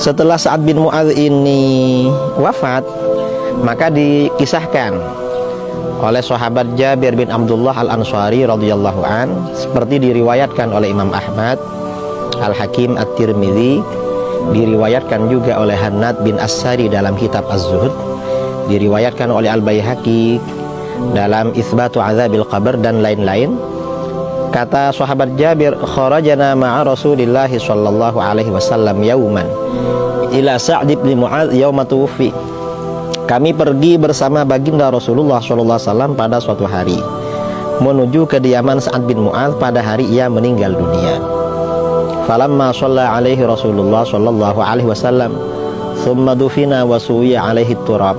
Setelah Sa'ad bin Mu'adz ini wafat, maka dikisahkan oleh sahabat Jabir bin Abdullah Al-Ansari radhiyallahu an, seperti diriwayatkan oleh Imam Ahmad, Al-Hakim At-Tirmidzi, diriwayatkan juga oleh Hannad bin As-Sari dalam kitab Az-Zuhud, diriwayatkan oleh Al-Baihaqi dalam Itsbatu Adzabil Qabr dan lain-lain. Kata sahabat Jabir, kharajana ma'a Rasulillah sallallahu alaihi wasallam yauman ila Sa'd bin Mu'adz yauma tuwfi. Kami pergi bersama baginda Rasulullah sallallahu alaihi wasallam pada suatu hari menuju kediaman Sa'ad bin Mu'adz pada hari ia meninggal dunia. Falamma shalla alaihi Rasulullah sallallahu alaihi wasallam thumma dufina wa suwiya alaihi turab.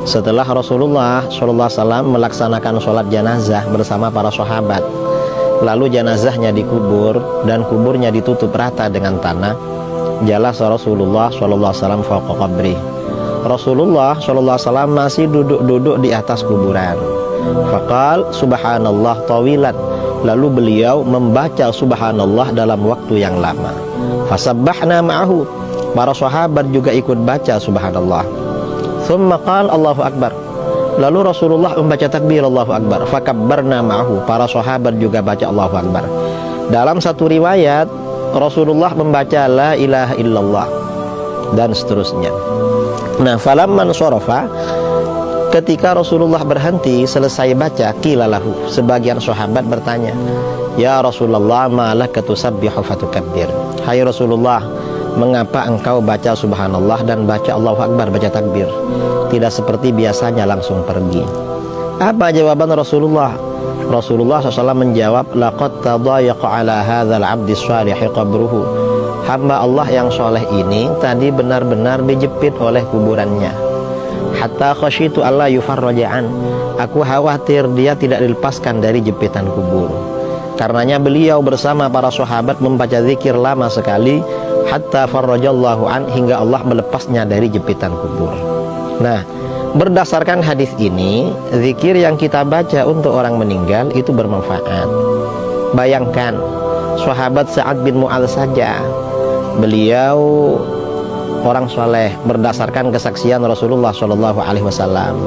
Setelah Rasulullah sallallahu alaihi wasallam melaksanakan sholat jenazah bersama para sahabat, lalu jenazahnya dikubur dan kuburnya ditutup rata dengan tanah, jalas Rasulullah sallallahu alaihi wasallam fawqa qabri. Rasulullah sallallahu alaihi wasallam masih duduk-duduk di atas kuburan. Faqal subhanallah tawilan. Lalu beliau membaca subhanallah dalam waktu yang lama. Fasabbahna ma'ahu. Para sahabat juga ikut baca subhanallah. Tsumma qala Allahu akbar. Lalu Rasulullah membaca takbir Allahu akbar. Fakabbarna ma'ahu. Para sahabat juga baca Allahu akbar. Dalam satu riwayat Rasulullah membaca la ilaha illallah dan seterusnya. Nah, falamman sharafa, ketika Rasulullah berhenti selesai baca, qilalahu, sebagian sahabat bertanya, ya Rasulullah, ma laka tusabbihu fatukabbir. Hai Rasulullah, mengapa engkau baca subhanallah dan baca Allahu akbar, baca takbir, tidak seperti biasanya langsung pergi? Apa jawaban Rasulullah? Rasulullah SAW menjawab, laqad tadayaqa ala hadzal abdi shalih qabruhu. Hamba Allah yang soleh ini tadi benar-benar dijepit oleh kuburannya. Hatta khasyitu alla yufarraja'an. Aku khawatir dia tidak dilepaskan dari jepitan kubur. Karenanya beliau bersama para sahabat membaca zikir lama sekali, hatta farrajallahu an, hingga Allah melepasnya dari jepitan kubur. Nah, berdasarkan hadis ini, zikir yang kita baca untuk orang meninggal itu bermanfaat. Bayangkan, sahabat Sa'ad bin Mu'adz saja, beliau orang soleh berdasarkan kesaksian Rasulullah Shallallahu Alaihi Wasallam,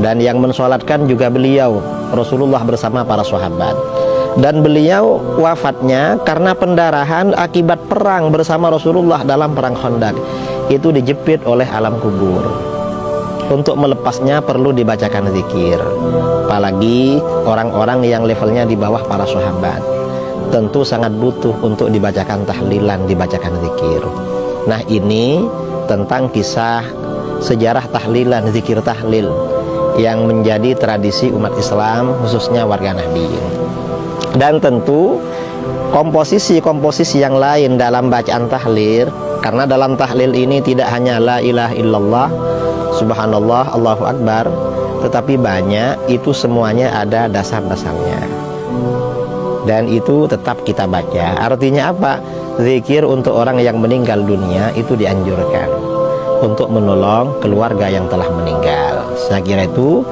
dan yang mensolatkan juga beliau, Rasulullah bersama para sahabat. Dan beliau wafatnya karena pendarahan akibat perang bersama Rasulullah dalam perang Khandaq. Itu dijepit oleh alam kubur. Untuk melepasnya perlu dibacakan zikir. Apalagi orang-orang yang levelnya di bawah para sahabat, tentu sangat butuh untuk dibacakan tahlilan, dibacakan zikir. Nah, ini tentang kisah sejarah tahlilan, zikir tahlil yang menjadi tradisi umat Islam, khususnya warga Nahdien. Dan tentu komposisi-komposisi yang lain dalam bacaan tahlil, karena dalam tahlil ini tidak hanya la ilaha illallah, subhanallah, Allahu akbar, tetapi banyak, itu semuanya ada dasar-dasarnya. Dan itu tetap kita baca. Artinya apa? Zikir untuk orang yang meninggal dunia itu dianjurkan untuk menolong keluarga yang telah meninggal. Saya kira itu